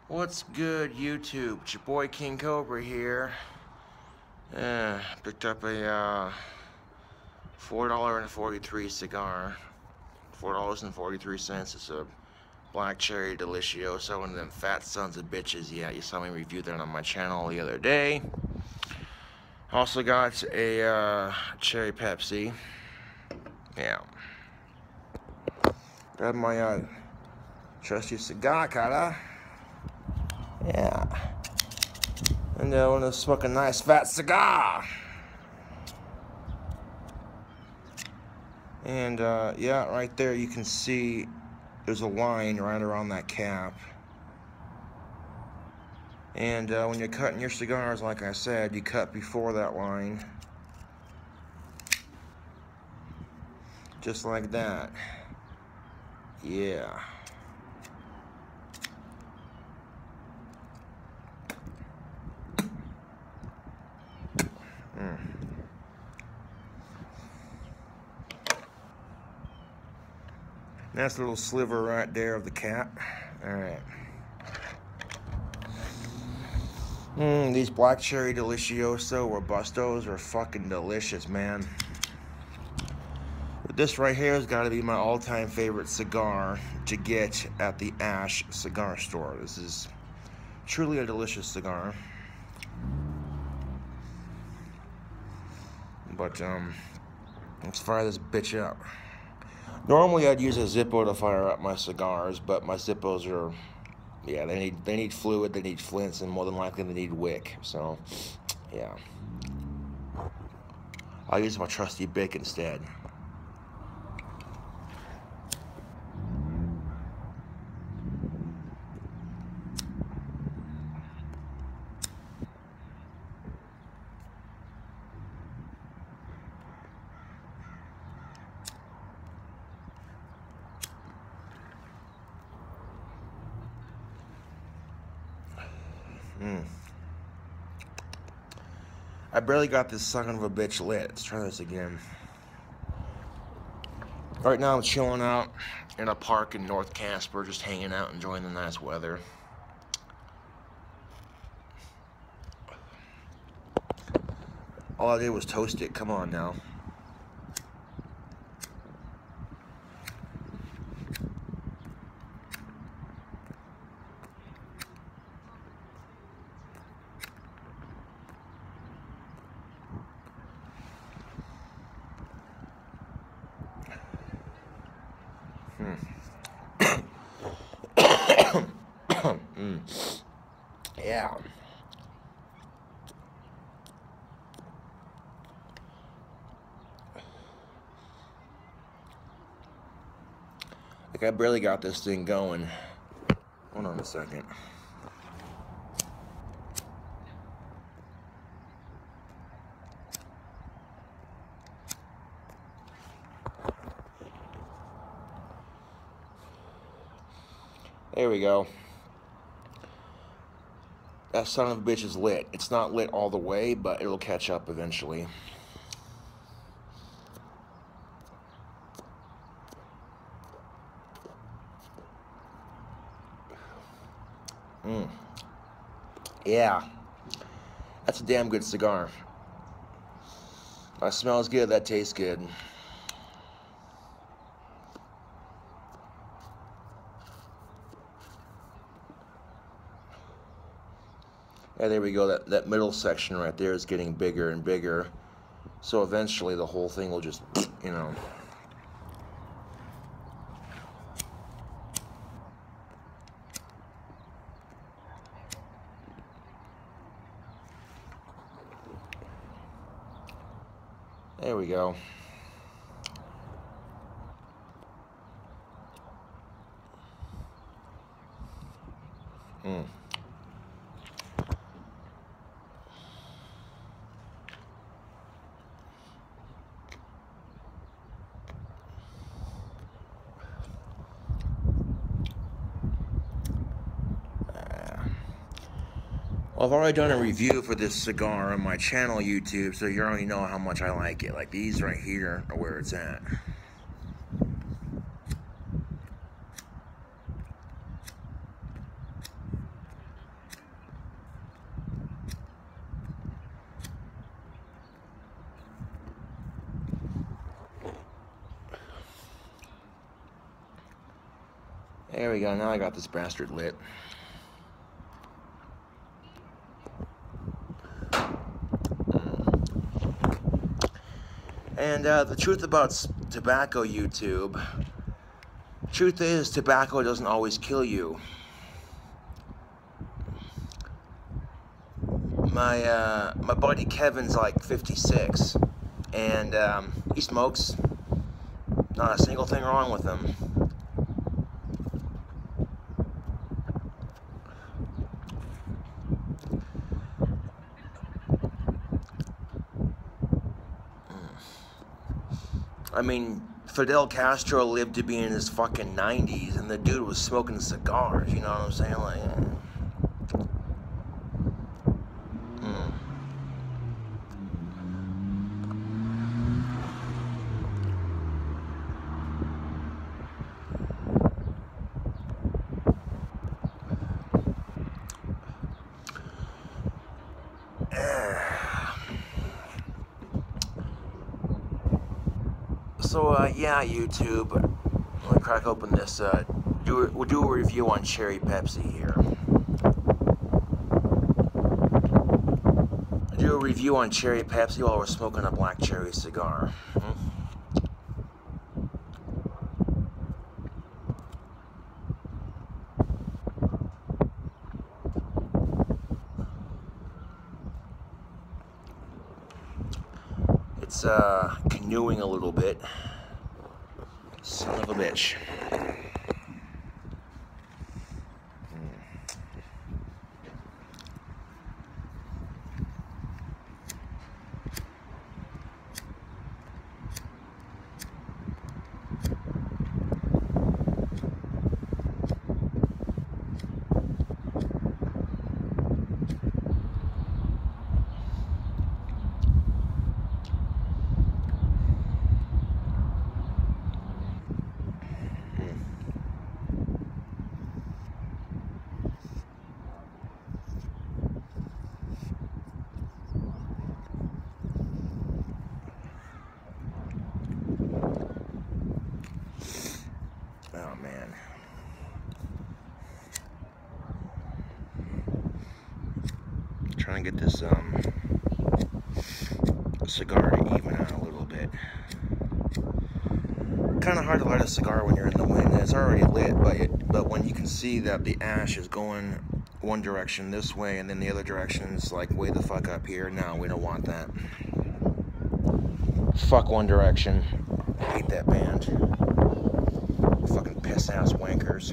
What's good, YouTube? It's your boy King Cobra here. Picked up a $4.43 cigar. $4.43. It's a Black Cherry Delicioso, one of them fat sons of bitches. Yeah, you saw me review that on my channel the other day. Also got a Cherry Pepsi. Yeah. Got my trusty cigar cutter. Yeah. And I want to smoke a nice fat cigar. And yeah, right there you can see there's a line right around that cap. And when you're cutting your cigars, like I said, you cut before that line. Just like that. Yeah. That's a little sliver right there of the cap. Alright. These Black Cherry Delicioso Robustos are fucking delicious, man. But this right here has got to be my all-time favorite cigar to get at the Ash cigar store. This is truly a delicious cigar. But let's fire this bitch up. Normally I'd use a Zippo to fire up my cigars, but my Zippos are, yeah, they need fluid, they need flints, and more than likely they need wick. So, yeah, I'll use my trusty Bic instead. I barely got this son of a bitch lit. Let's try this again. Right now I'm chilling out in a park in North Casper, just hanging out, enjoying the nice weather. All I did was toast it. Come on now. Yeah. Like, I barely got this thing going. Hold on a second. There we go. That son of a bitch is lit. It's not lit all the way, but it'll catch up eventually. Yeah. That's a damn good cigar. That smells good, that tastes good. Yeah, there we go. That middle section right there is getting bigger and bigger. So eventually the whole thing will just, you know. There we go. Well, I've already done a review for this cigar on my channel YouTube, so you already know how much I like it. Like, these right here are where it's at. There we go, now I got this bastard lit. And the truth about tobacco, YouTube, truth is tobacco doesn't always kill you. My buddy Kevin's like 56, and he smokes. Not a single thing wrong with him. I mean, Fidel Castro lived to be in his fucking 90s, and the dude was smoking cigars, you know what I'm saying? Like, So, yeah, YouTube, let me crack open this, we'll do a review on Cherry Pepsi here. Do a review on Cherry Pepsi while we're smoking a black cherry cigar. It's canoeing a little bit. Son of a bitch. Oh man. Trying to get this cigar to even out a little bit. Kind of hard to light a cigar when you're in the wind. It's already lit, but when you can see that the ash is going one direction this way and then the other direction is like way the fuck up here. No, we don't want that. Fuck One Direction. I hate that band. Fucking piss ass wankers.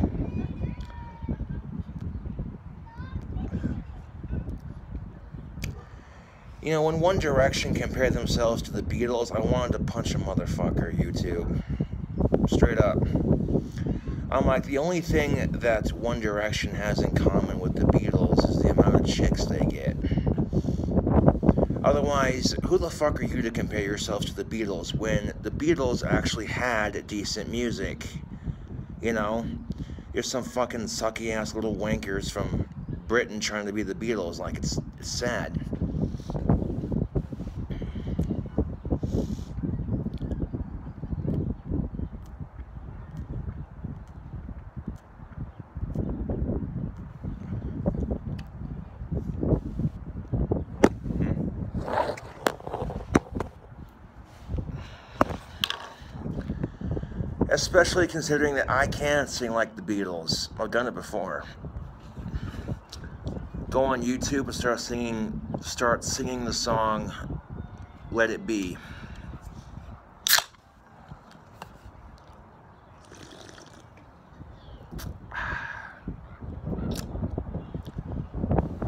You know, when One Direction compared themselves to the Beatles, I wanted to punch a motherfucker, YouTube. Straight up. I'm like, the only thing that One Direction has in common with the Beatles is the amount of chicks they get. Otherwise, who the fuck are you to compare yourself to the Beatles when the Beatles actually had decent music? You know? You're some fucking sucky-ass little wankers from Britain trying to be the Beatles. Like, it's sad. Especially considering that I can't sing like the Beatles. I've done it before. Go on YouTube and start singing the song Let It Be.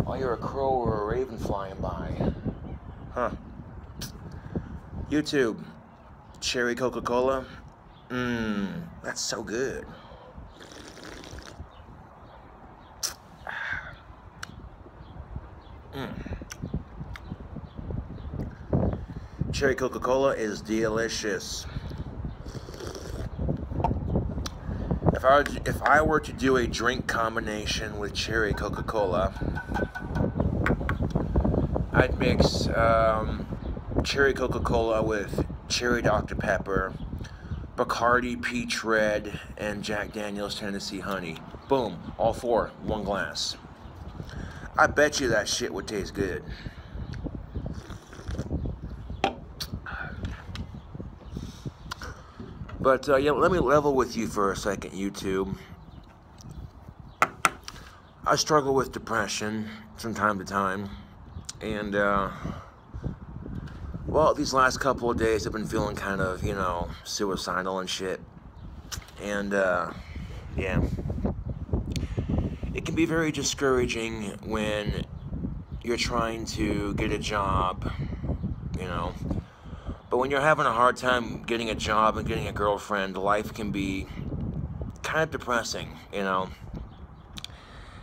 While you're a crow or a raven flying by. Huh. YouTube. Cherry Coca-Cola. That's so good. Cherry Coca-Cola is delicious. If I were to do a drink combination with cherry Coca-Cola, I'd mix cherry Coca-Cola with cherry Dr. Pepper, Bacardi Peach Red, and Jack Daniel's Tennessee Honey. Boom, all four, one glass. I bet you that shit would taste good. But yeah, let me level with you for a second, YouTube. I struggle with depression from time to time, and well, these last couple of days I've been feeling kind of, you know, suicidal and shit. And yeah, it can be very discouraging when you're trying to get a job, you know. But when you're having a hard time getting a job and getting a girlfriend, life can be kind of depressing, you know.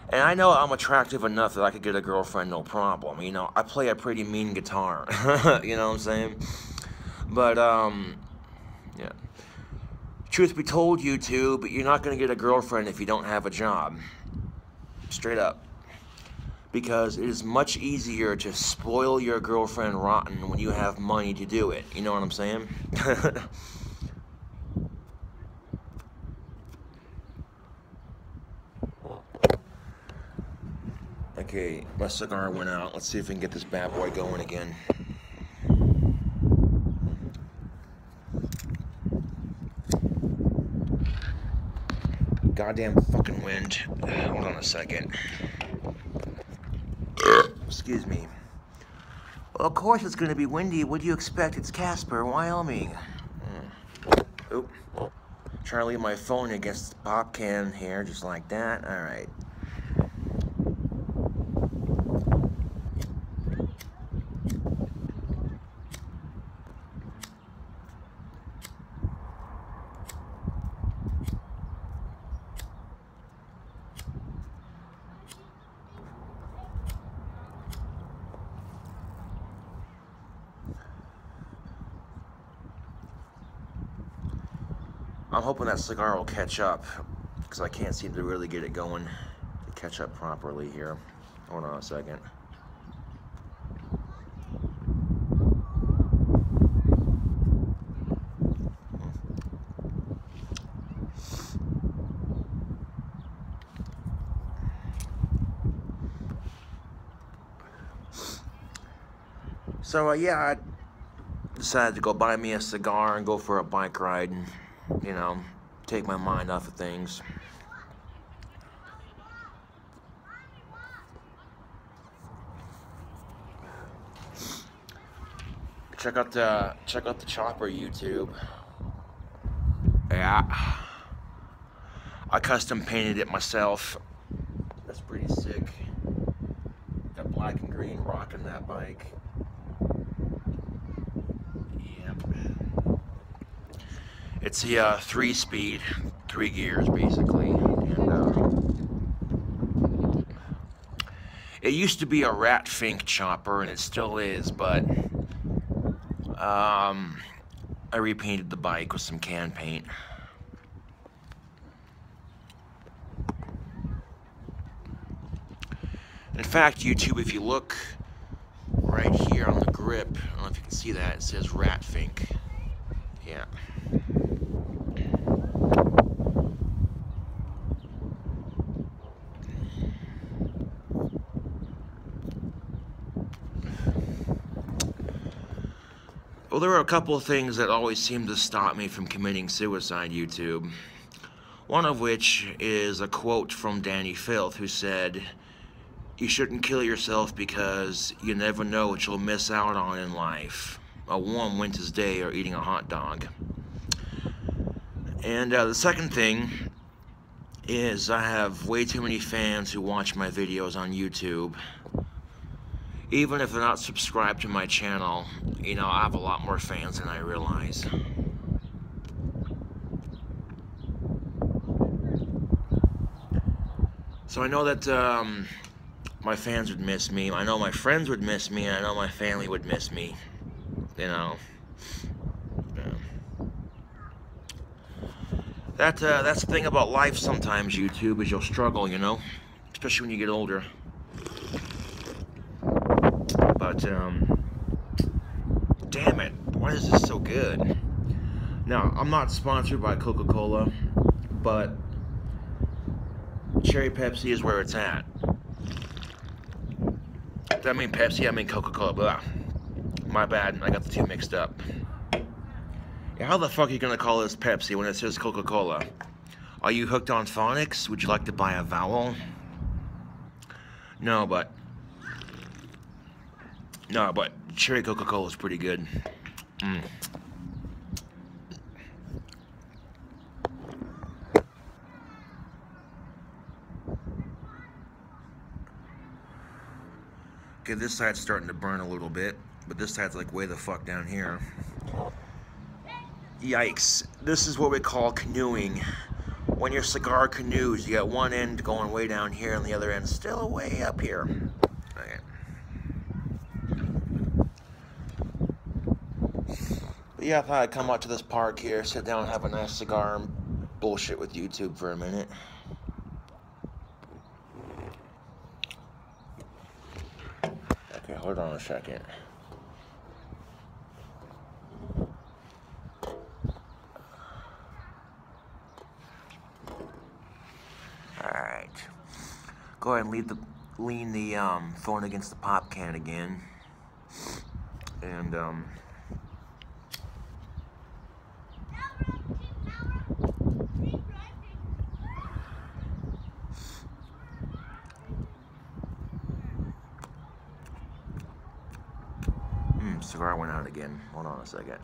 And I know I'm attractive enough that I could get a girlfriend no problem. You know, I play a pretty mean guitar. You know what I'm saying? But, yeah. Truth be told, YouTube, you're not going to get a girlfriend if you don't have a job. Straight up. Because it is much easier to spoil your girlfriend rotten when you have money to do it. You know what I'm saying? Okay, my cigar went out. Let's see if we can get this bad boy going again. Goddamn fucking wind. Hold on a second. Excuse me. Well, of course it's going to be windy. What do you expect? It's Casper, Wyoming. Oop. Trying to leave my phone against the pop can here, just like that. All right. I'm hoping that cigar will catch up, because I can't seem to really get it going to catch up properly here. Hold on a second. So, yeah, I decided to go buy me a cigar and go for a bike ride and, you know, take my mind off of things. Check out the chopper, YouTube. Yeah, I custom painted it myself. That's pretty sick. Got black and green rocking that bike. It's the 3-speed, 3 gears basically, and it used to be a Rat Fink chopper, and it still is, but I repainted the bike with some can paint. In fact, YouTube, if you look right here on the grip, I don't know if you can see that, it says Rat Fink. Yeah. Well, there are a couple of things that always seem to stop me from committing suicide, YouTube. One of which is a quote from Danny Filth, who said, "You shouldn't kill yourself because you never know what you'll miss out on in life. A warm winter's day or eating a hot dog." And the second thing is I have way too many fans who watch my videos on YouTube. Even if they're not subscribed to my channel, you know, I have a lot more fans than I realize. So I know that my fans would miss me. I know my friends would miss me. And I know my family would miss me. You know. That's the thing about life sometimes, YouTube, is you'll struggle, you know? Especially when you get older. But, damn it, why is this so good? Now, I'm not sponsored by Coca-Cola, but Cherry Pepsi is where it's at. Did I mean Pepsi? I mean Coca-Cola. Blah. My bad. I got the two mixed up. Yeah, how the fuck are you gonna call this Pepsi when it says Coca-Cola? Are you hooked on phonics? Would you like to buy a vowel? No, but cherry Coca-Cola is pretty good. Okay, this side's starting to burn a little bit, but this side's like way the fuck down here. Yikes. This is what we call canoeing. When your cigar canoes, you got one end going way down here and the other end still way up here. Okay. But yeah, I thought I'd come out to this park here, sit down, have a nice cigar, and bullshit with YouTube for a minute. Okay, hold on a second. Alright. Go ahead and lean the phone against the pop can again. And cigar went out again. Hold on a second.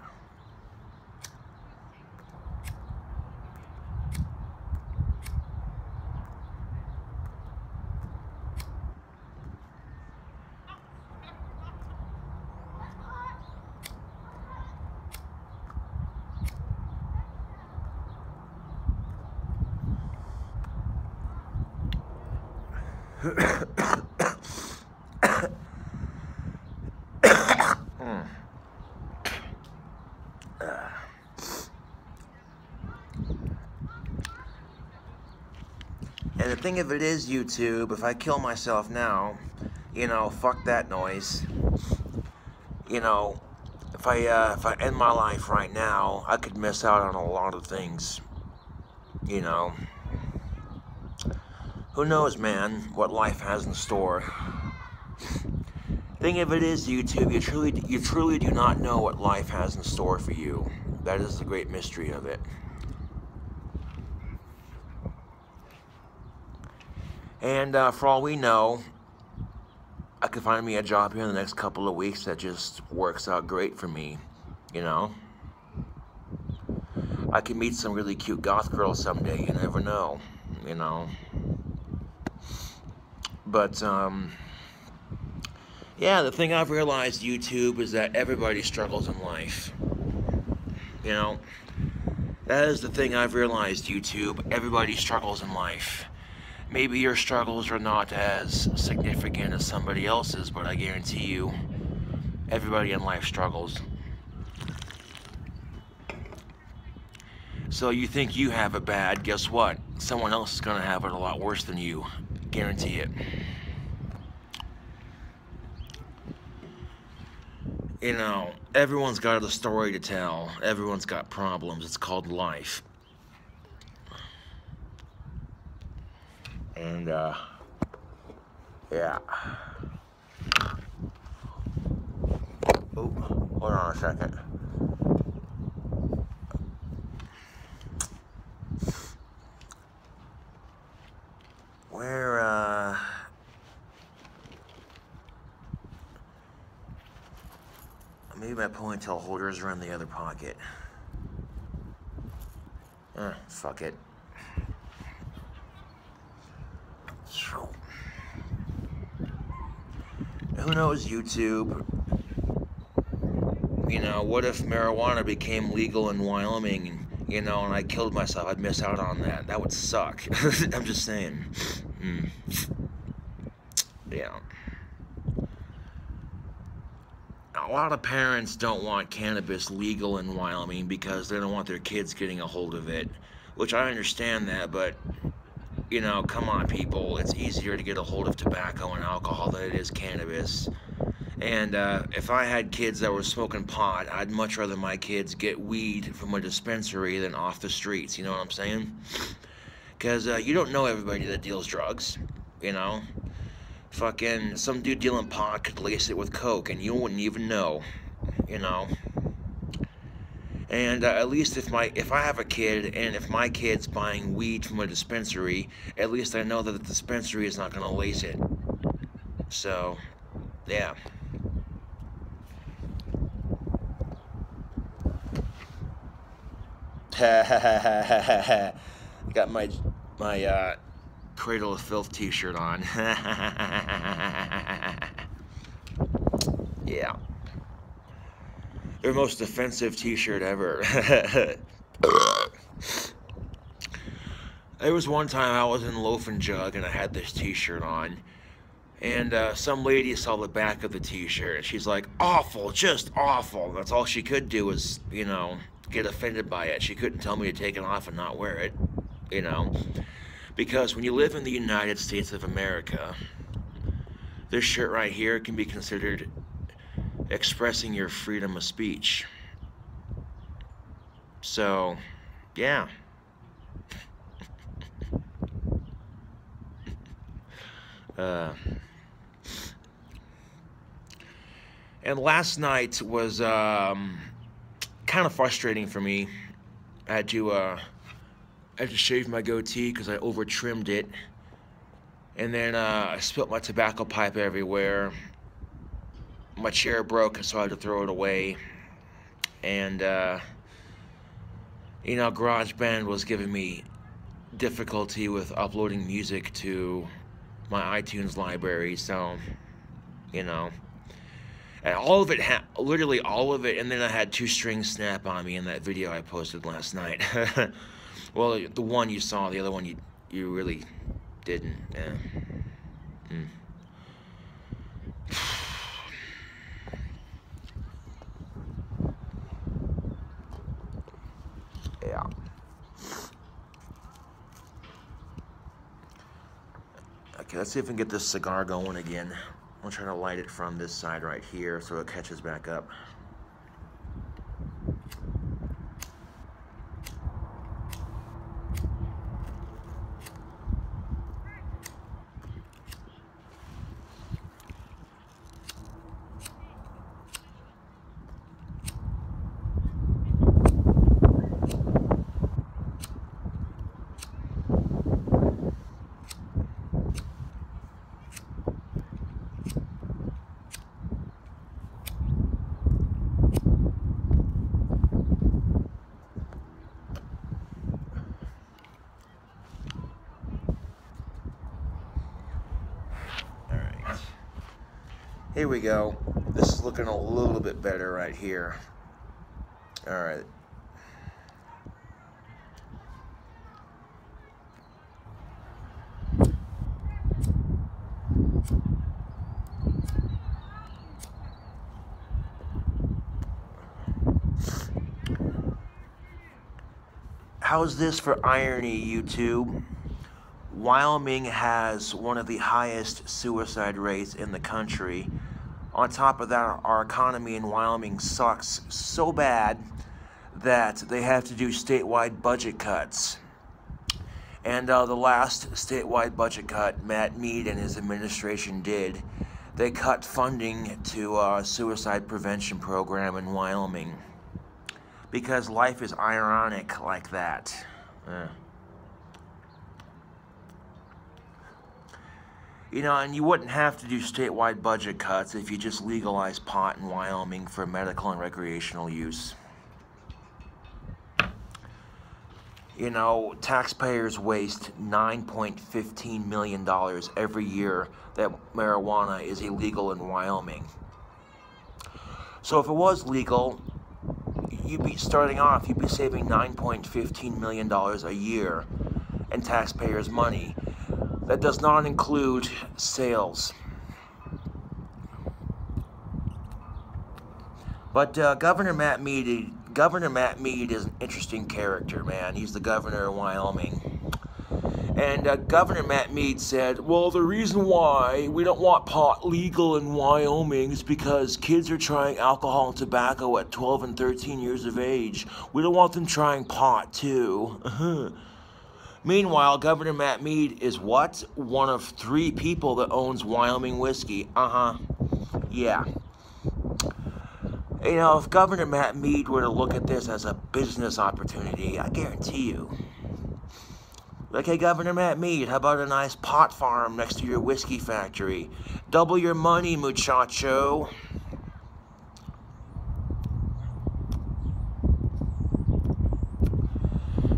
And the thing of it is, YouTube, if I kill myself now, you know, fuck that noise. You know, if I end my life right now, I could miss out on a lot of things. You know, who knows, man, what life has in store. Thing of it is, YouTube, you truly do not know what life has in store for you. That is the great mystery of it. And for all we know, I could find me a job here in the next couple of weeks that just works out great for me, you know? I could meet some really cute goth girls someday, you never know, you know? But, yeah, the thing I've realized, YouTube, is that everybody struggles in life. You know? That is the thing I've realized, YouTube. Everybody struggles in life. Maybe your struggles are not as significant as somebody else's, but I guarantee you, everybody in life struggles. So you think you have it bad, guess what? Someone else is gonna have it a lot worse than you. Guarantee it. You know, everyone's got a story to tell. Everyone's got problems. It's called life. And, yeah. Oh, hold on a second. Maybe my ponytail holders are in the other pocket. Fuck it. Who knows, YouTube? You know, what if marijuana became legal in Wyoming, you know, and I killed myself? I'd miss out on that. That would suck. I'm just saying. Yeah. A lot of parents don't want cannabis legal in Wyoming because they don't want their kids getting a hold of it, which I understand that, but, you know, come on, people. It's easier to get a hold of tobacco and alcohol than it is cannabis. And if I had kids that were smoking pot, I'd much rather my kids get weed from a dispensary than off the streets, you know what I'm saying? Because you don't know everybody that deals drugs, you know? Fucking some dude dealing pot could lace it with coke and you wouldn't even know, you know? And at least if I have a kid and if my kid's buying weed from a dispensary, at least I know that the dispensary is not going to lace it. So, yeah. Got my Cradle of Filth t-shirt on. Yeah. Their most offensive t-shirt ever. There was one time I was in Loaf and Jug and I had this t-shirt on. And some lady saw the back of the t-shirt and she's like, awful, just awful. That's all she could do was, you know, get offended by it. She couldn't tell me to take it off and not wear it, you know. Because when you live in the United States of America, this shirt right here can be considered expressing your freedom of speech. So, yeah. And last night was kind of frustrating for me. I had to shave my goatee because I over trimmed it, and then I spilt my tobacco pipe everywhere. My chair broke, so I had to throw it away. And you know, GarageBand was giving me difficulty with uploading music to my iTunes library, so you know. And all of it, literally all of it, and then I had 2 strings snap on me in that video I posted last night. Well, the one you saw, the other one you really didn't. Yeah. Yeah. Okay, let's see if we can get this cigar going again. I'll try to light it from this side right here so it catches back up. Here we go. This is looking a little bit better right here. All right. How's this for irony, YouTube? Wyoming has one of the highest suicide rates in the country. On top of that, our economy in Wyoming sucks so bad that they have to do statewide budget cuts. And the last statewide budget cut Matt Mead and his administration did, they cut funding to a suicide prevention program in Wyoming. Because life is ironic like that. You know, and you wouldn't have to do statewide budget cuts if you just legalized pot in Wyoming for medical and recreational use. You know, taxpayers waste $9.15 million every year that marijuana is illegal in Wyoming. So if it was legal, you'd be starting off, you'd be saving $9.15 million a year in taxpayers' money. That does not include sales. But Governor Matt Mead is an interesting character, man. He's the governor of Wyoming. And Governor Matt Mead said, well, the reason why we don't want pot legal in Wyoming is because kids are trying alcohol and tobacco at 12 and 13 years of age. We don't want them trying pot, too. Meanwhile, Governor Matt Mead is what? One of 3 people that owns Wyoming whiskey. Yeah. You know, if Governor Matt Mead were to look at this as a business opportunity, I guarantee you. Like, hey, Governor Matt Mead, how about a nice pot farm next to your whiskey factory? Double your money, muchacho.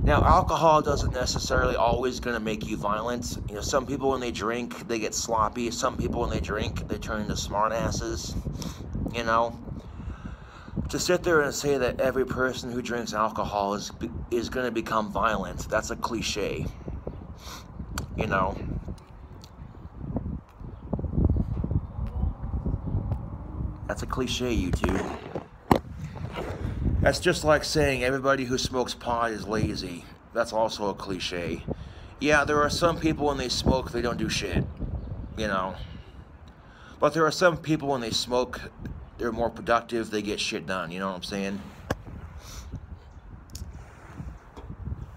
Now, alcohol doesn't necessarily always going to make you violent. You know, some people when they drink, they get sloppy. Some people when they drink, they turn into smartasses. You know, to sit there and say that every person who drinks alcohol is going to become violent, that's a cliche. You know. That's a cliche, YouTube. That's just like saying everybody who smokes pot is lazy. That's also a cliche. Yeah, there are some people when they smoke, they don't do shit. You know. But there are some people when they smoke, they're more productive, they get shit done. You know what I'm saying?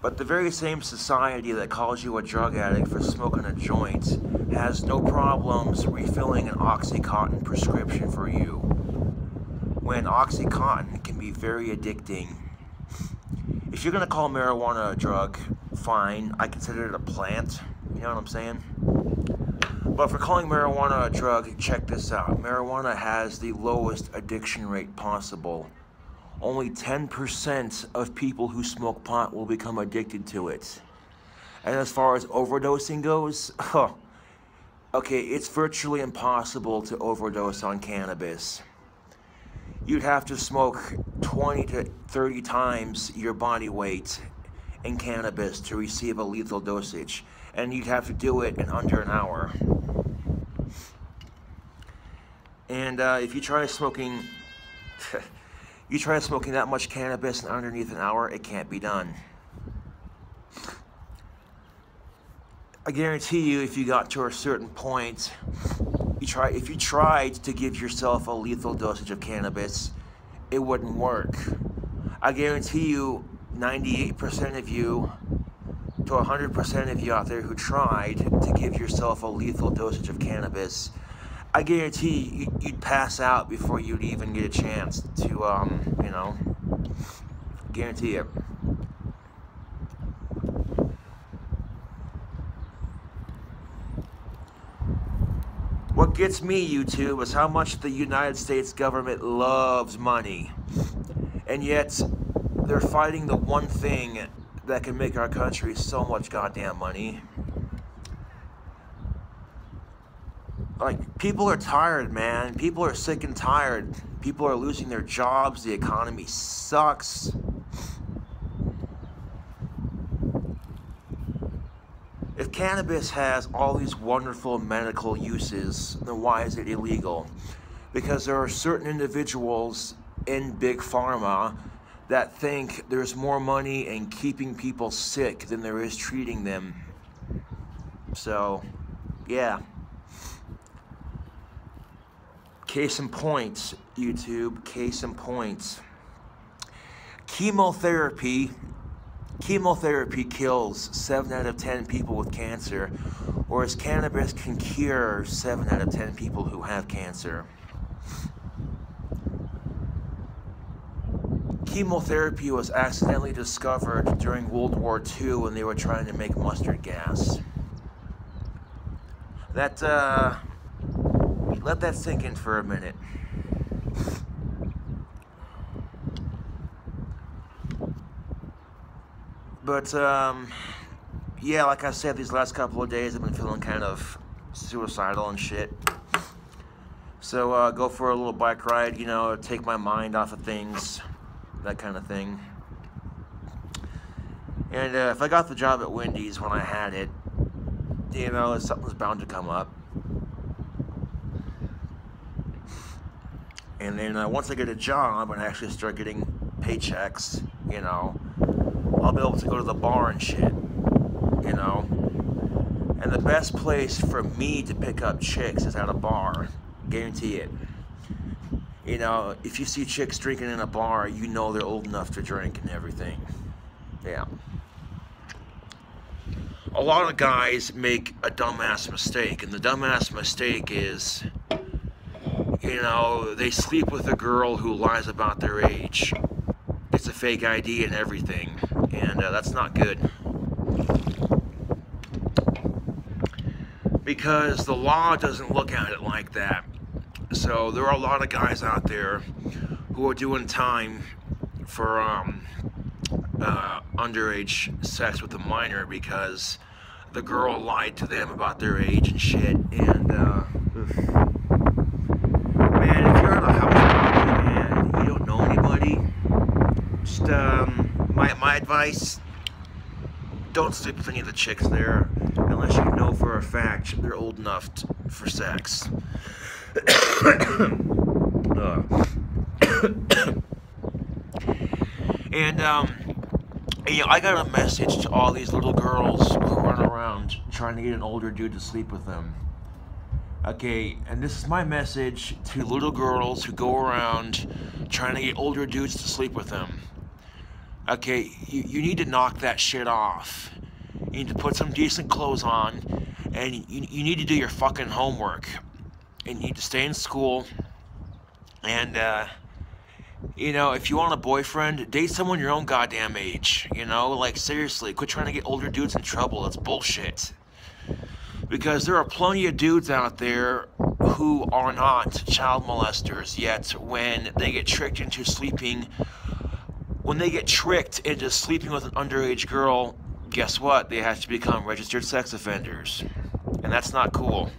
But the very same society that calls you a drug addict for smoking a joint has no problems refilling an OxyContin prescription for you, when OxyContin can be very addicting. If you're going to call marijuana a drug, fine, I consider it a plant, you know what I'm saying? But for calling marijuana a drug, check this out. Marijuana has the lowest addiction rate possible. Only 10% of people who smoke pot will become addicted to it. And as far as overdosing goes, okay, it's virtually impossible to overdose on cannabis. You'd have to smoke 20 to 30 times your body weight in cannabis to receive a lethal dosage. And you'd have to do it in under an hour. And if you try smoking... you try smoking that much cannabis in underneath an hour, it can't be done. I guarantee you, if you got to a certain point, if you tried to give yourself a lethal dosage of cannabis, it wouldn't work. I guarantee you, 98% of you to 100% of you out there who tried to give yourself a lethal dosage of cannabis, I guarantee you'd pass out before you'd even get a chance to, you know, guarantee it. What gets me, YouTube, is how much the United States government loves money. And yet, they're fighting the one thing that can make our country so much goddamn money. Like, people are tired, man. People are sick and tired. People are losing their jobs. The economy sucks. If cannabis has all these wonderful medical uses, then why is it illegal? Because there are certain individuals in Big Pharma that think there's more money in keeping people sick than there is treating them. So, yeah. Case in point, YouTube, case in point. Chemotherapy kills 7 out of 10 people with cancer, whereas cannabis can cure 7 out of 10 people who have cancer. Chemotherapy was accidentally discovered during World War II when they were trying to make mustard gas. Let that sink in for a minute. But, yeah, like I said, these last couple of days I've been feeling kind of suicidal and shit. So, go for a little bike ride, you know, take my mind off of things, that kind of thing. And if I got the job at Wendy's when I had it, you know, something's bound to come up. And then once I get a job and I actually start getting paychecks, you know, I'll be able to go to the bar and shit, you know. And the best place for me to pick up chicks is at a bar. Guarantee it. You know, if you see chicks drinking in a bar, you know they're old enough to drink and everything. Yeah. A lot of guys make a dumbass mistake, and the dumbass mistake is, you know, they sleep with a girl who lies about their age. It's a fake ID and everything, and that's not good. Because the law doesn't look at it like that. So there are a lot of guys out there who are doing time for underage sex with a minor because the girl lied to them about their age and shit. And man, if you're at a house party and you don't know anybody, just my advice: don't sleep with any of the chicks there unless you know for a fact they're old enough for sex. And you know, I got a message to all these little girls who run around trying to get an older dude to sleep with them. Okay, and this is my message to little girls who go around trying to get older dudes to sleep with them. Okay, you need to knock that shit off. You need to put some decent clothes on, and you need to do your fucking homework. And you need to stay in school, and you know, if you want a boyfriend, date someone your own goddamn age. You know, like, seriously, quit trying to get older dudes in trouble. It's bullshit. Because there are plenty of dudes out there who are not child molesters, yet when they get tricked into sleeping, when they get tricked into sleeping with an underage girl, guess what? They have to become registered sex offenders. And that's not cool.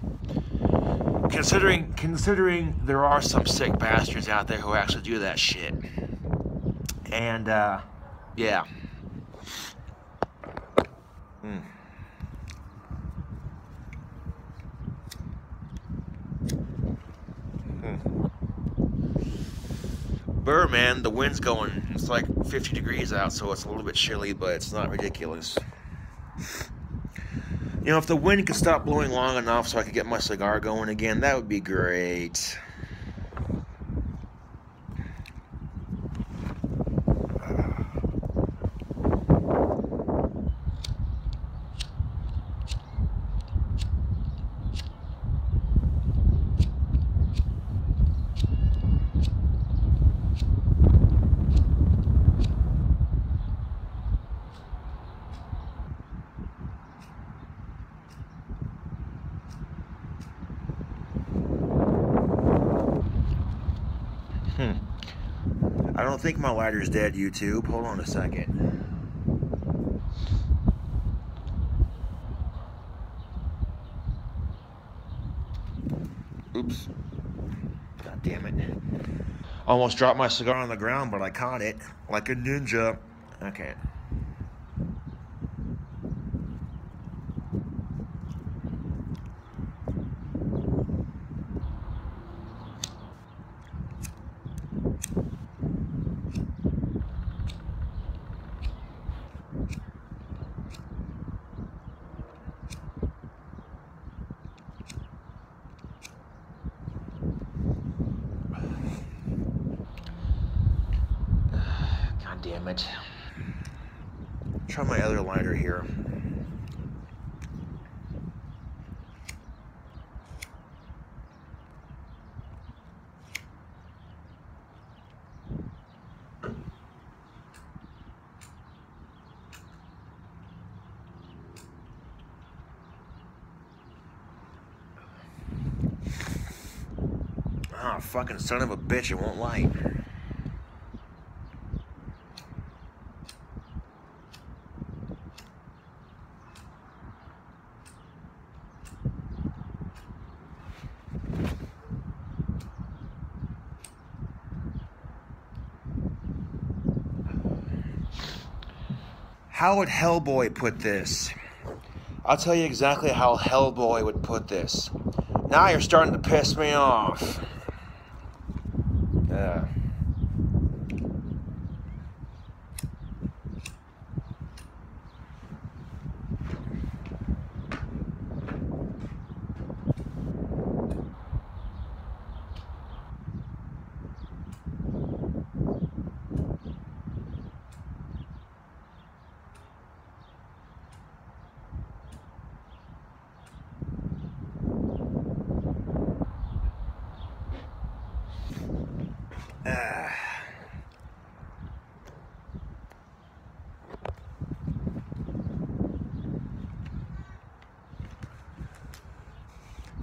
Considering there are some sick bastards out there who actually do that shit. And, yeah. Burr, man, the wind's going. It's like 50 degrees out, so it's a little bit chilly, but it's not ridiculous. You know, if the wind could stop blowing long enough so I could get my cigar going again, that would be great. I don't think my lighter's dead, YouTube. Hold on a second. Oops. God damn it. Almost dropped my cigar on the ground, but I caught it like a ninja. Okay. Damn it. Try my other lighter here. Ah, fucking son of a bitch, it won't light. How would Hellboy put this? I'll tell you exactly how Hellboy would put this. Now you're starting to piss me off.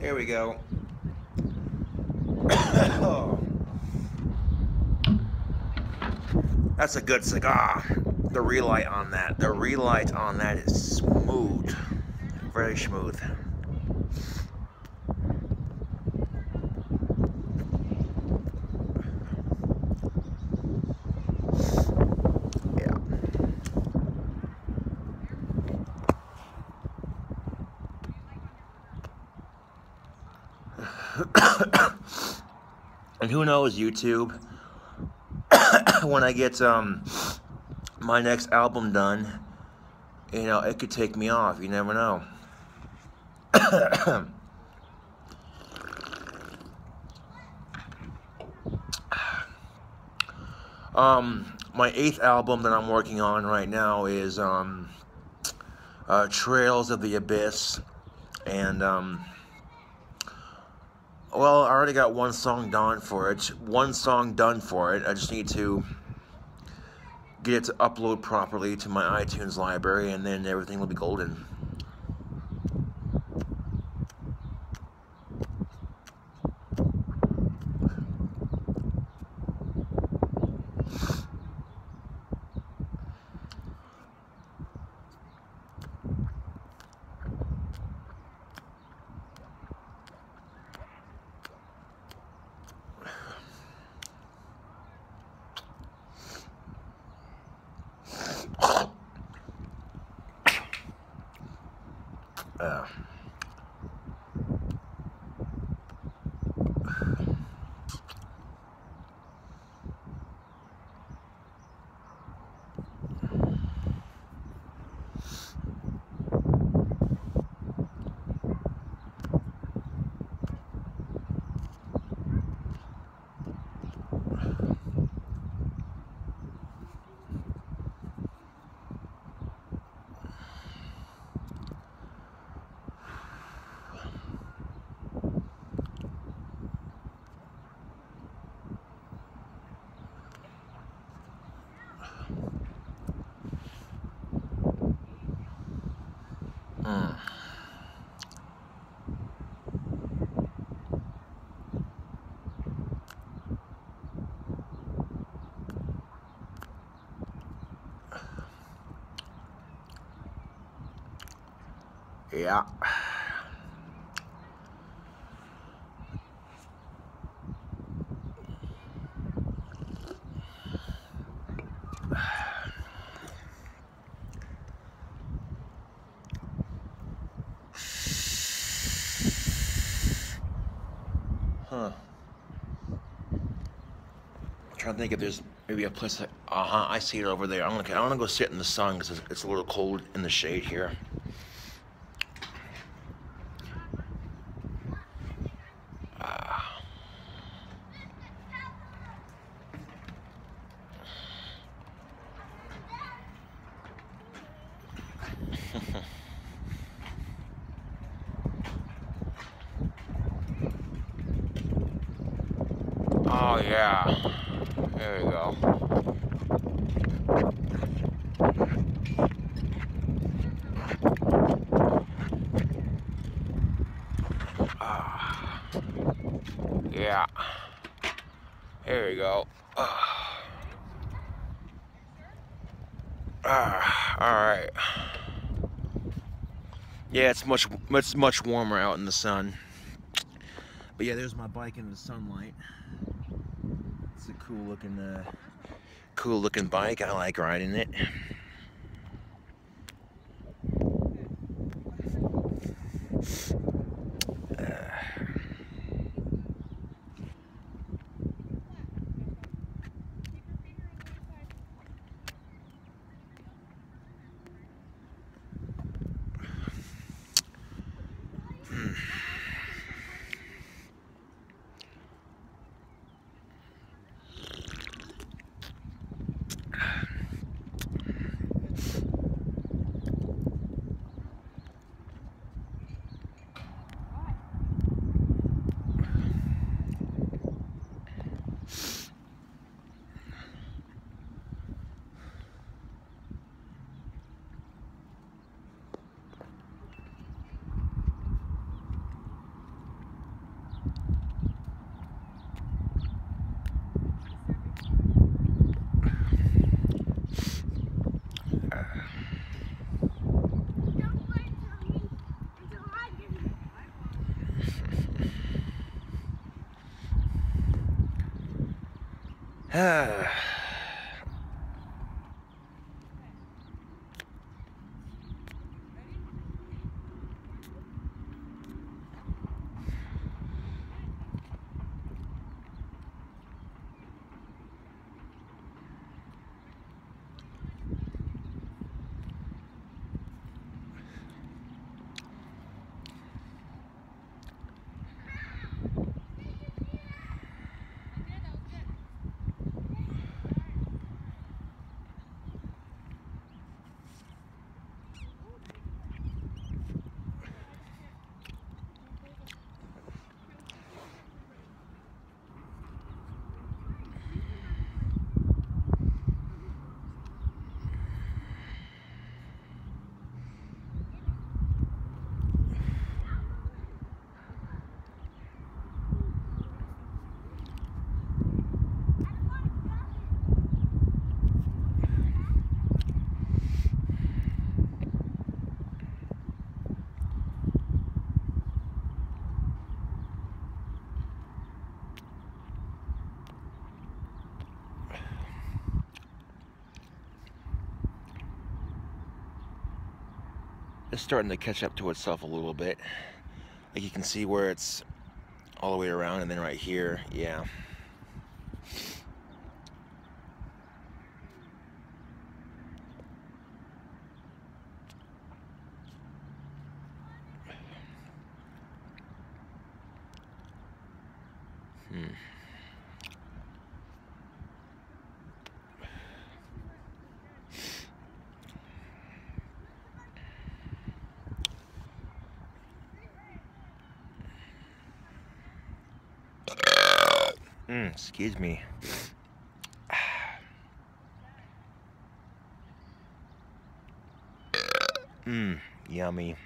There we go. That's a good cigar. The relight on that. The relight on that is smooth. Very smooth. Yeah. And who knows, YouTube, when I get my next album done, you know, it could take me off. You never know. My 8th album that I'm working on right now is Trails of the Abyss, and well, I already got one song done for it. I just need to get it to upload properly to my iTunes library, and then everything will be golden. Yeah. Huh. I'm trying to think if there's maybe a place that, I see it over there. I'm gonna go sit in the sun because it's a little cold in the shade here. Oh yeah, there we go. Yeah, there we go. All right. Yeah, it's much warmer out in the sun. But yeah, there's my bike in the sunlight. It's a cool looking bike. I like riding it. It's starting to catch up to itself a little bit. Like you can see where it's all the way around, and then right here, yeah. Excuse me. Yummy.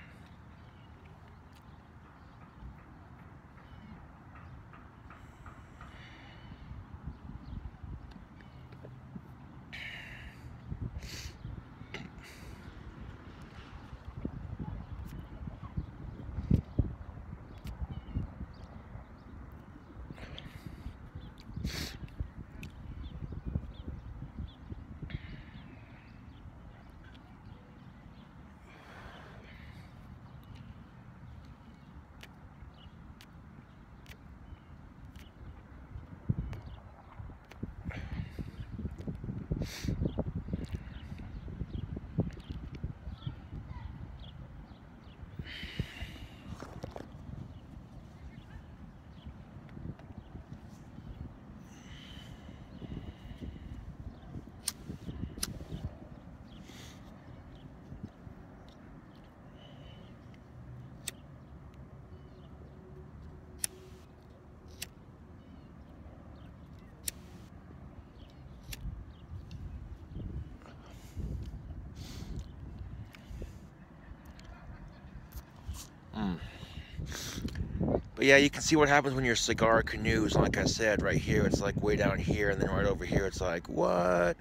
But yeah, you can see what happens when your cigar canoes. Like I said, right here, it's like way down here, and then right over here, it's like, what?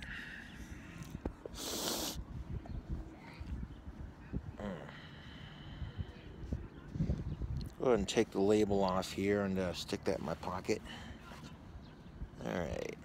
Go ahead and take the label off here and stick that in my pocket. All right.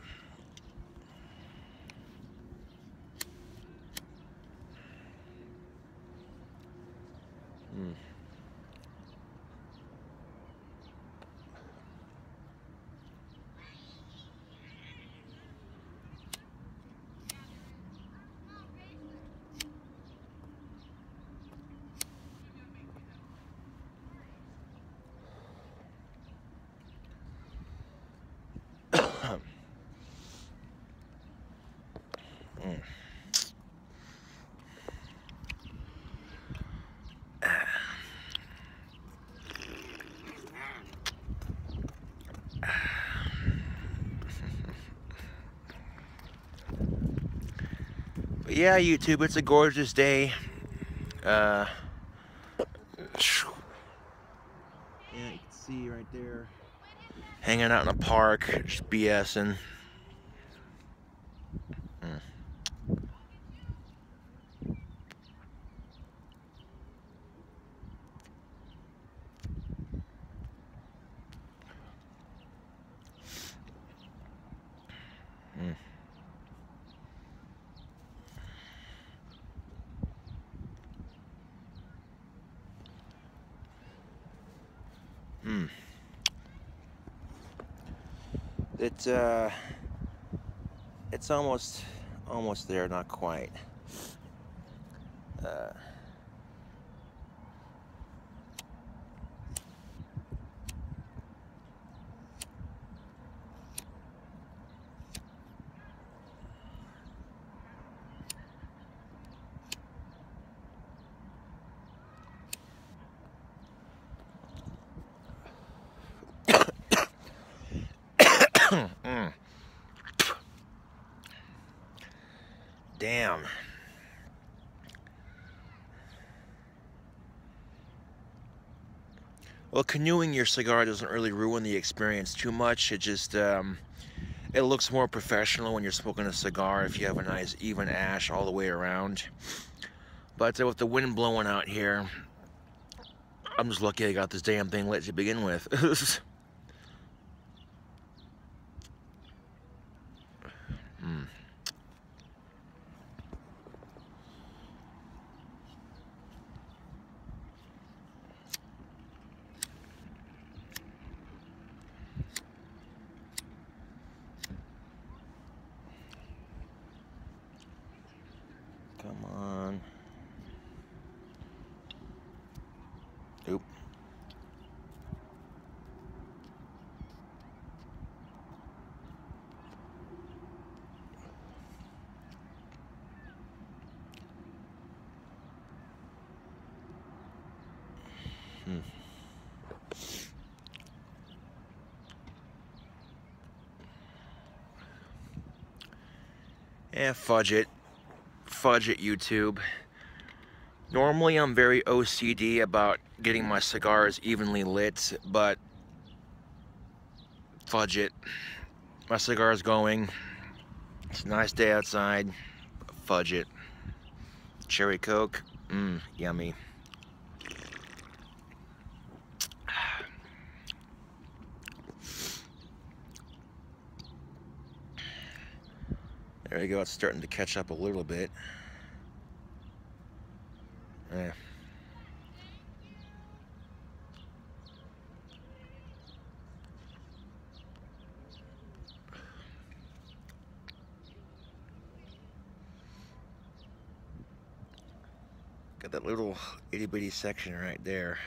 But yeah, YouTube, it's a gorgeous day. Yeah, you can see right there. Hanging out in a park, just BSing. It's almost there, not quite. Damn. Well, canoeing your cigar doesn't really ruin the experience too much. It just, it looks more professional when you're smoking a cigar if you have a nice even ash all the way around. But with the wind blowing out here, I'm just lucky I got this damn thing lit to begin with. Come on. Oop. Eh, fudge it. Fudge it, YouTube. Normally I'm very OCD about getting my cigars evenly lit, but fudge it. My cigar's going. It's a nice day outside. Fudge it. Cherry Coke. Yummy. There we go, it's starting to catch up a little bit. Got that little itty bitty section right there.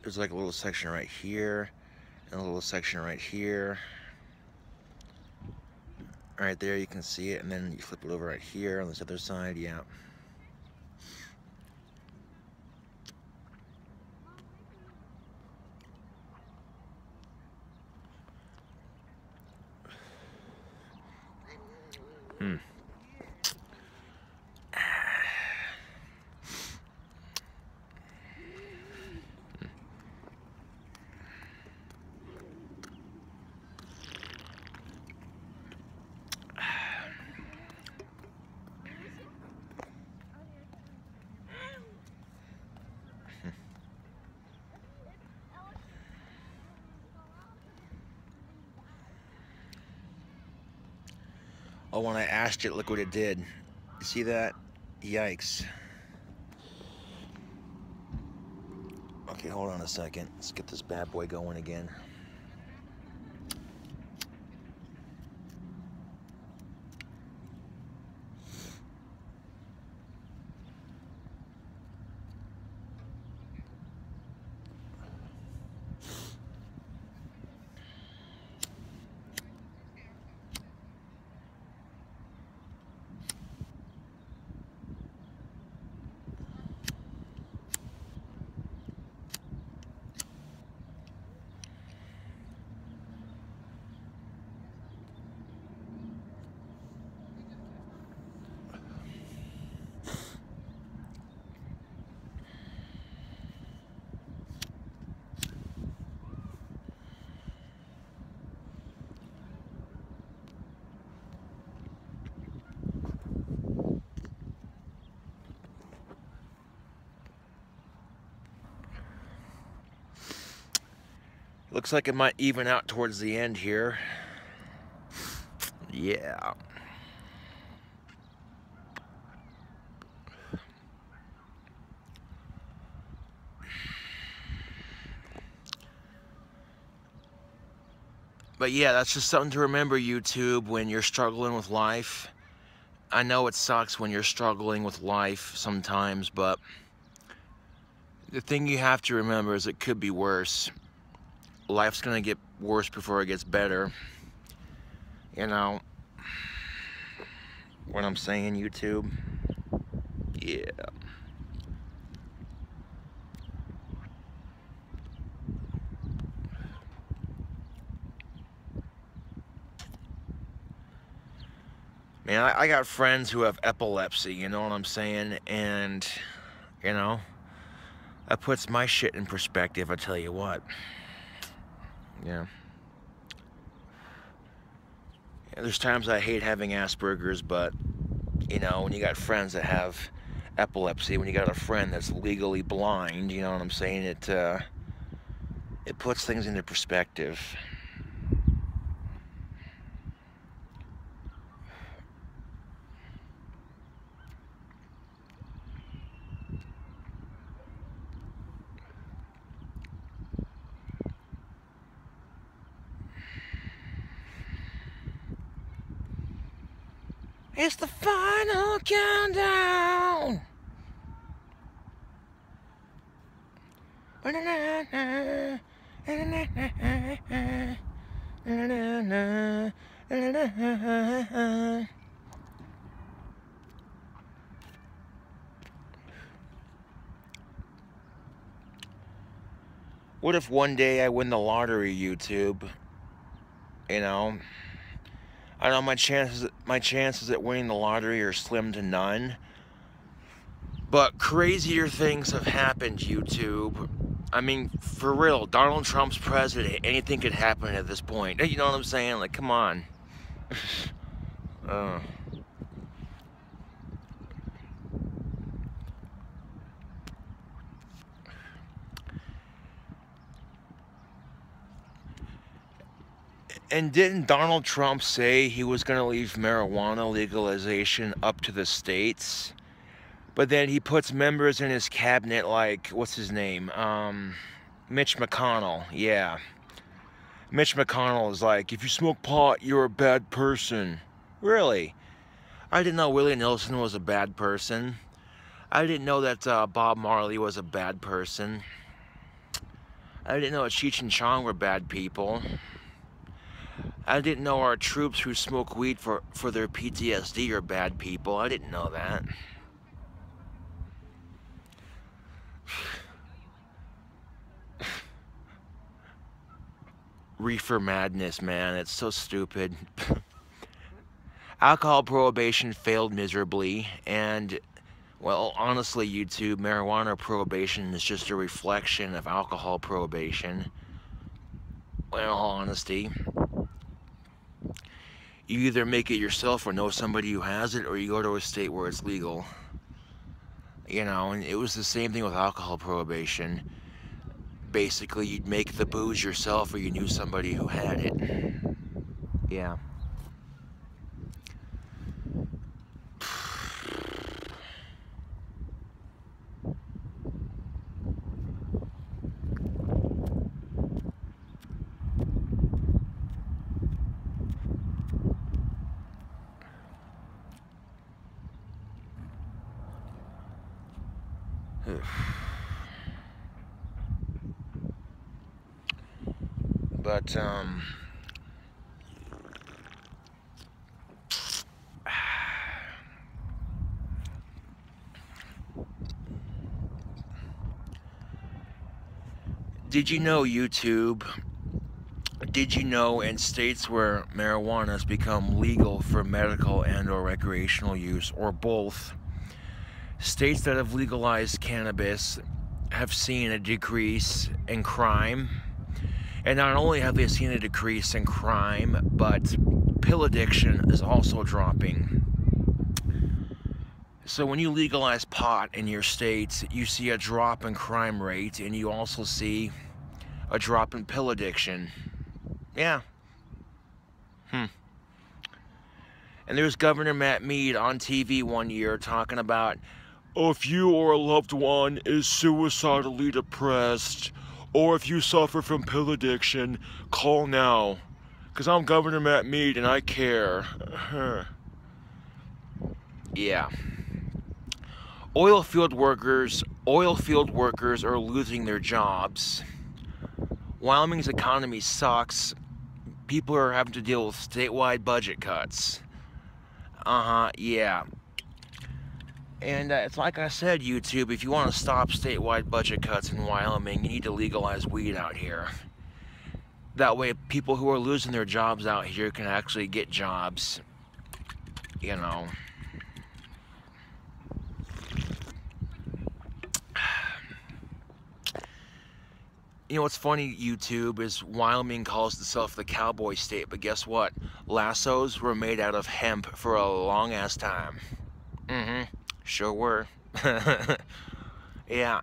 There's like a little section right here, and a little section right here. Right there, you can see it, and then you flip it over right here on this other side, yeah. Oh, when I ashed it, look what it did. You see that? Yikes. Okay, hold on a second. Let's get this bad boy going again. Looks like it might even out towards the end here. Yeah. But yeah, that's just something to remember, YouTube, when you're struggling with life. I know it sucks when you're struggling with life sometimes, but the thing you have to remember is it could be worse. Life's gonna get worse before it gets better. You know what I'm saying, YouTube? Yeah. Man, I got friends who have epilepsy, you know what I'm saying? And, you know, that puts my shit in perspective, I tell you what. Yeah. There's times I hate having Asperger's, but, you know, when you got friends that have epilepsy, when you got a friend that's legally blind, you know what I'm saying? It puts things into perspective. It's the final countdown. What if one day I win the lottery, YouTube? You know, I know my chances at winning the lottery are slim to none. But crazier things have happened, YouTube. I mean, for real, Donald Trump's president. Anything could happen at this point. You know what I'm saying? Like, come on. And didn't Donald Trump say he was going to leave marijuana legalization up to the states? But then he puts members in his cabinet like, what's his name? Mitch McConnell, yeah. Mitch McConnell is like, if you smoke pot, you're a bad person. Really? I didn't know Willie Nelson was a bad person. I didn't know that Bob Marley was a bad person. I didn't know that Cheech and Chong were bad people. I didn't know our troops who smoke weed for their PTSD are bad people. I didn't know that. Reefer madness, man. It's so stupid. Alcohol prohibition failed miserably, and, well, honestly, YouTube, marijuana prohibition is just a reflection of alcohol prohibition. In all honesty. You either make it yourself or know somebody who has it, or you go to a state where it's legal. You know, and it was the same thing with alcohol prohibition. Basically, you'd make the booze yourself or you knew somebody who had it. Yeah. But, did you know, YouTube, did you know in states where marijuana has become legal for medical and or recreational use, or both, states that have legalized cannabis have seen a decrease in crime? And not only have they seen a decrease in crime, but pill addiction is also dropping. So when you legalize pot in your states, you see a drop in crime rate, and you also see a drop in pill addiction. Yeah. And there's Governor Matt Mead on TV one year talking about, oh, if you or a loved one is suicidally depressed, or if you suffer from pill addiction, call now, because I'm Governor Matt Mead and I care. Yeah. Oil field workers are losing their jobs. Wyoming's economy sucks. People are having to deal with statewide budget cuts. Yeah. And it's like I said, YouTube, if you want to stop statewide budget cuts in Wyoming, you need to legalize weed out here. That way, people who are losing their jobs out here can actually get jobs. You know. You know what's funny, YouTube, is Wyoming calls itself the cowboy state, but guess what? Lassos were made out of hemp for a long-ass time. Sure were. Yeah.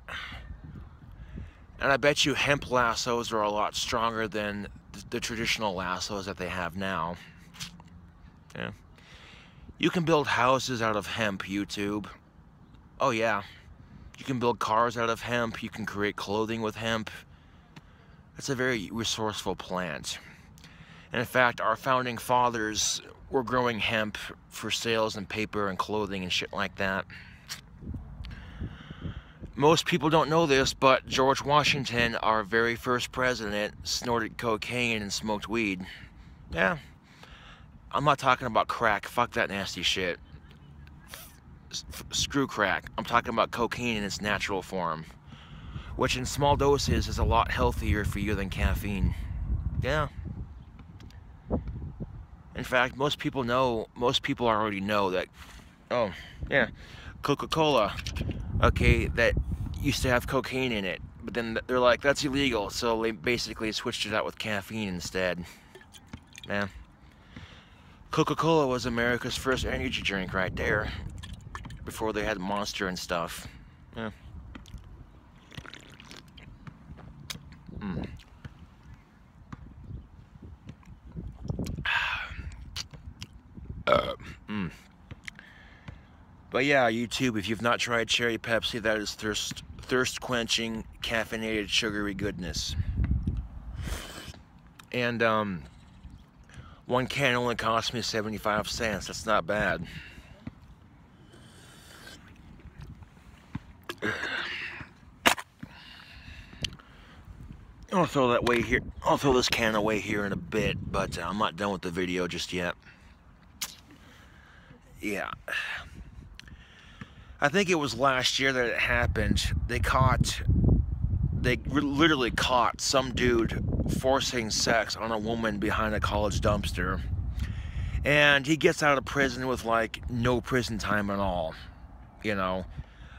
And I bet you hemp lassos are a lot stronger than the traditional lassos that they have now. Yeah. You can build houses out of hemp, YouTube. Oh yeah. You can build cars out of hemp. You can create clothing with hemp. It's a very resourceful plant. And in fact, our founding fathers were growing hemp for sales and paper and clothing and shit like that. Most people don't know this, but George Washington, our very first president, snorted cocaine and smoked weed. Yeah. I'm not talking about crack. Fuck that nasty shit. Screw crack. I'm talking about cocaine in its natural form, which in small doses is a lot healthier for you than caffeine. Yeah. In fact, most people already know that, oh, yeah, Coca-Cola, okay, that used to have cocaine in it, but then they're like, that's illegal, so they basically switched it out with caffeine instead. Yeah. Coca-Cola was America's first energy drink right there, before they had Monster and stuff. Yeah. But yeah, YouTube, if you've not tried Cherry Pepsi, that is thirst-quenching, caffeinated, sugary goodness. And one can only cost me 75 cents. That's not bad. I'll throw that away here. I'll throw this can away here in a bit, but I'm not done with the video just yet. Yeah. I think it was last year that it happened. They literally caught some dude forcing sex on a woman behind a college dumpster. And he gets out of prison with like no prison time at all, you know.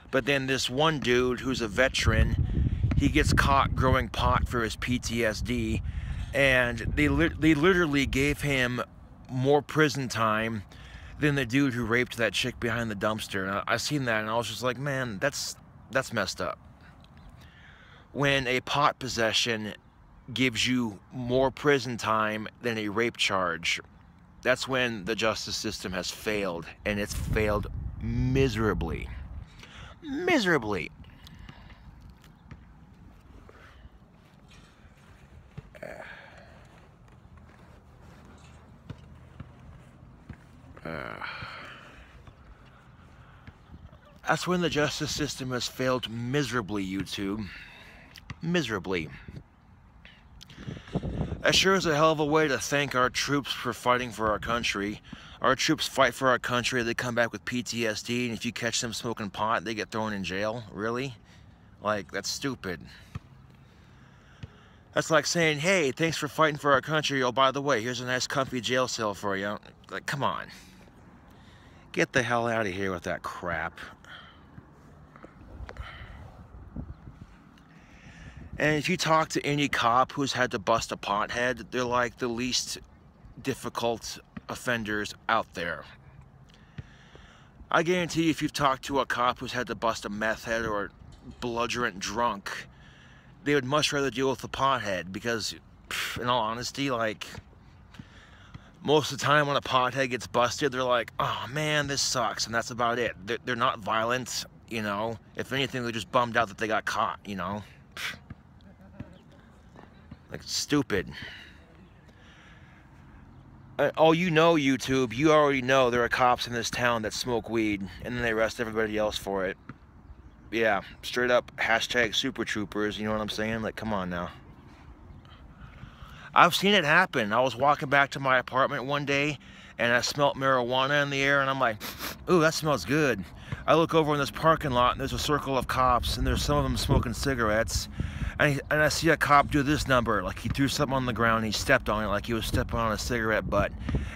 But then this one dude who's a veteran, he gets caught growing pot for his PTSD, and they literally gave him more prison time than the dude who raped that chick behind the dumpster. And I seen that and I was just like, man, that's messed up. When a pot possession gives you more prison time than a rape charge, that's when the justice system has failed, and it's failed miserably. Miserably. That's when the justice system has failed miserably, YouTube. Miserably. That sure is a hell of a way to thank our troops for fighting for our country. Our troops fight for our country, they come back with PTSD, and if you catch them smoking pot, they get thrown in jail. Really? Like, that's stupid. That's like saying, hey, thanks for fighting for our country. Oh, by the way, here's a nice comfy jail cell for you. Like, come on. Get the hell out of here with that crap. And if you talk to any cop who's had to bust a pothead, they're like the least difficult offenders out there. I guarantee you, if you've talked to a cop who's had to bust a meth head or a belligerent drunk, they would much rather deal with the pothead, because in all honesty, like, most of the time when a pothead gets busted, they're like, oh man, this sucks, and that's about it. They're not violent, you know. If anything, they're just bummed out that they got caught, you know. Like, stupid. Oh, you know, YouTube, you already know there are cops in this town that smoke weed, and then they arrest everybody else for it. Yeah, straight up hashtag Super Troopers, you know what I'm saying? Like, come on now. I've seen it happen. I was walking back to my apartment one day, and I smelled marijuana in the air, and I'm like, ooh, that smells good. I look over in this parking lot, and there's a circle of cops, and there's some of them smoking cigarettes, and I see a cop do this number, like he threw something on the ground, and he stepped on it like he was stepping on a cigarette butt.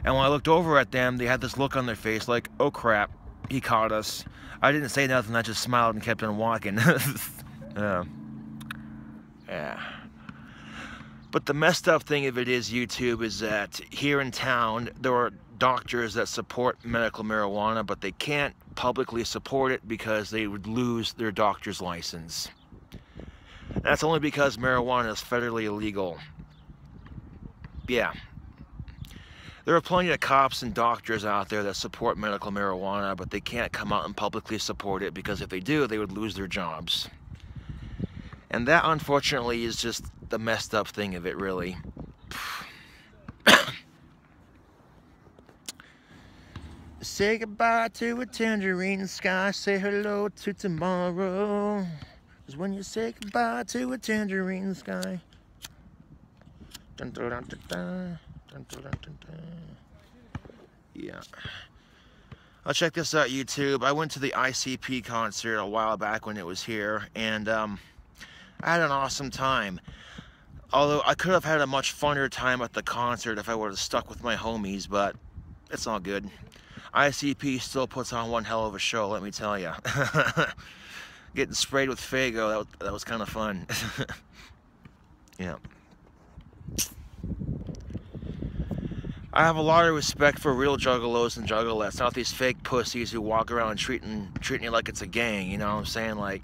And when I looked over at them, they had this look on their face like, oh crap, he caught us. I didn't say nothing, I just smiled and kept on walking. Yeah. But the messed up thing of it is, YouTube, is that here in town, there are doctors that support medical marijuana, but they can't publicly support it because they would lose their doctor's license. That's only because marijuana is federally illegal. Yeah. There are plenty of cops and doctors out there that support medical marijuana, but they can't come out and publicly support it, because if they do, they would lose their jobs. And that, unfortunately, is just the messed up thing of it, really. Say goodbye to a tangerine sky, say hello to tomorrow. 'Cause when you say goodbye to a tangerine sky. Dun, dun, dun, dun, dun, dun, dun, dun, dun. Yeah. I'll check this out, YouTube. I went to the ICP concert a while back when it was here, and I had an awesome time. Although I could have had a much funner time at the concert if I would have stuck with my homies, but it's all good. ICP still puts on one hell of a show, let me tell you. Getting sprayed with Faygo, that was kind of fun. Yeah. I have a lot of respect for real juggalos and juggalettes, not these fake pussies who walk around treating you like it's a gang, you know what I'm saying? Like,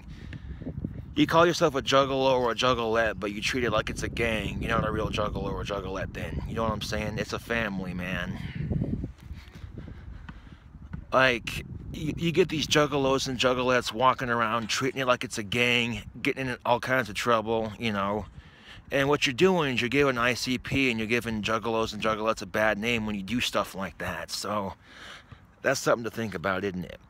you call yourself a juggalo or a juggalette, but you treat it like it's a gang. You're not a real juggalo or a juggalette then. You know what I'm saying? It's a family, man. Like, you get these juggalos and juggalettes walking around treating it like it's a gang, getting in all kinds of trouble, you know. And what you're doing is you're giving ICP and you're giving juggalos and juggalettes a bad name when you do stuff like that. So that's something to think about, isn't it?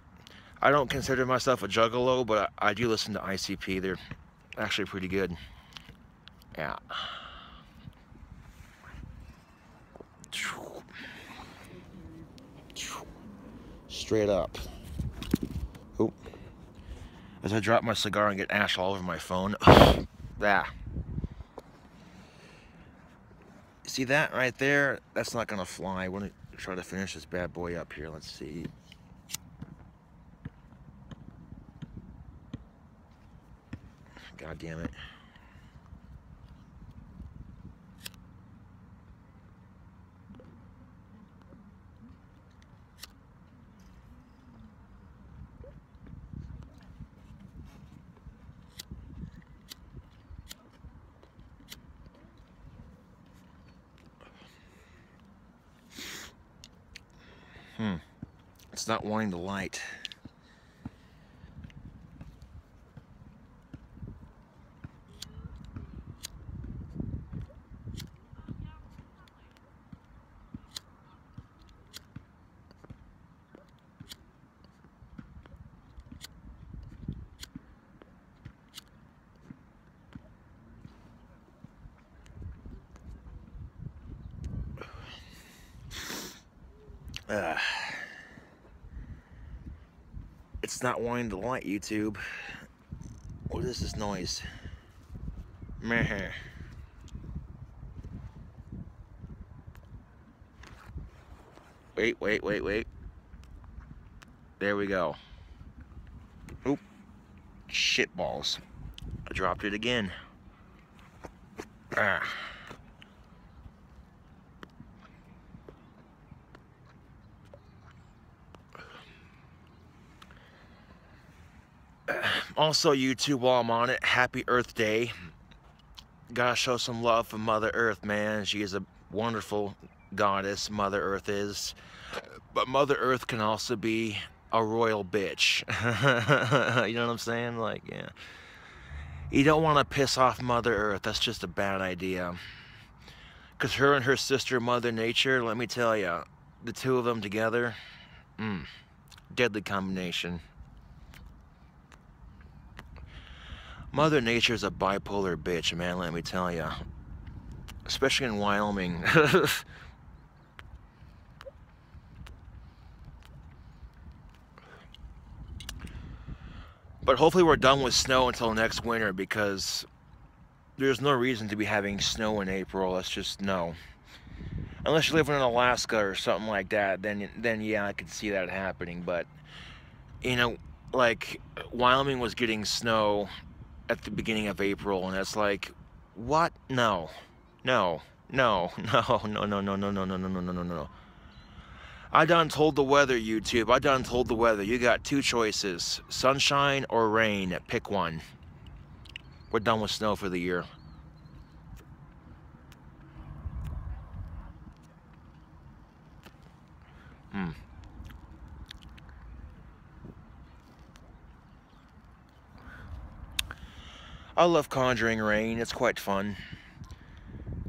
I don't consider myself a juggalo, but I do listen to ICP. They're actually pretty good. Yeah. Straight up. Oop. As I drop my cigar and get ash all over my phone. Yeah. See that right there? That's not gonna fly. I want to try to finish this bad boy up here. Let's see. God damn it. It's not wanting to light. It's not wanting to light, YouTube. What is this noise? Meh. Wait. There we go. Oop. Shit balls. I dropped it again. Ah. Also, YouTube, while I'm on it, happy Earth Day. Gotta show some love for Mother Earth, man. She is a wonderful goddess, Mother Earth is. But Mother Earth can also be a royal bitch. You know what I'm saying? Like, yeah. You don't want to piss off Mother Earth. That's just a bad idea. Because her and her sister, Mother Nature, let me tell you, the two of them together, deadly combination. Mother Nature's a bipolar bitch, man, let me tell you. Especially in Wyoming. But hopefully we're done with snow until next winter, because there's no reason to be having snow in April. That's just no. Unless you live in Alaska or something like that, then yeah, I could see that happening. But, you know, like, Wyoming was getting snow at the beginning of April, and it's like, what? No. No. No. No. No. No. No. No. No. No. No. No. No. No. No. I done told the weather, YouTube. I done told the weather. You got two choices. Sunshine or rain. Pick one. We're done with snow for the year. I love conjuring rain. It's quite fun.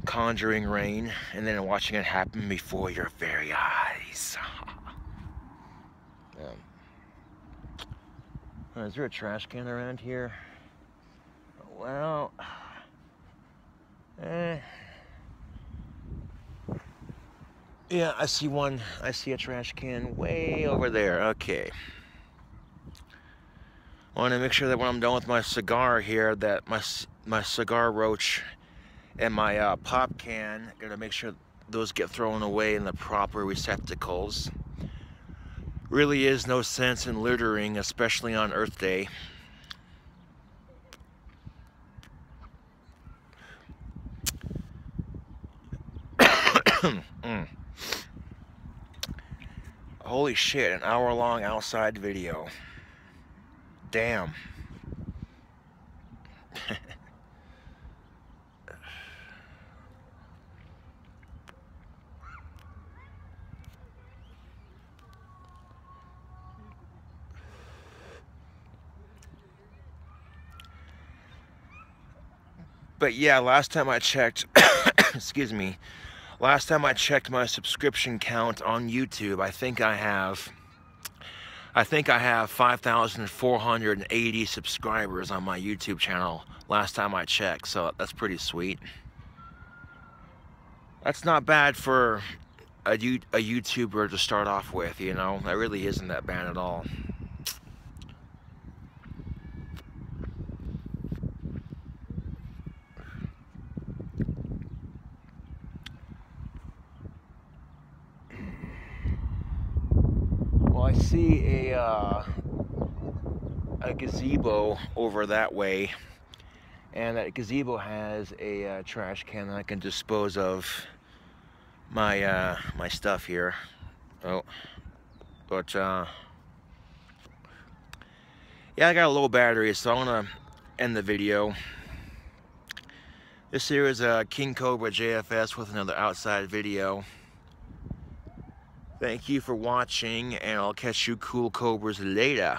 Conjuring rain and then watching it happen before your very eyes. Is there a trash can around here? Well, yeah, I see one. I see a trash can way over there. Okay. I want to make sure that when I'm done with my cigar here, that my cigar roach and my pop can, gotta make sure those get thrown away in the proper receptacles. Really is no sense in littering, especially on Earth Day. Holy shit, an hour-long outside video. Damn. But yeah, last time I checked, excuse me, last time I checked my subscription count on YouTube, I think I have 5,480 subscribers on my YouTube channel last time I checked, so that's pretty sweet. That's not bad for a YouTuber to start off with, you know? That really isn't that bad at all. Well, I see a gazebo over that way, and that gazebo has a trash can that I can dispose of my my stuff here. Oh, but yeah, I got a low battery, so I'm gonna end the video. This here is King Cobra JFS with another outside video. Thank you for watching, and I'll catch you cool cobras later.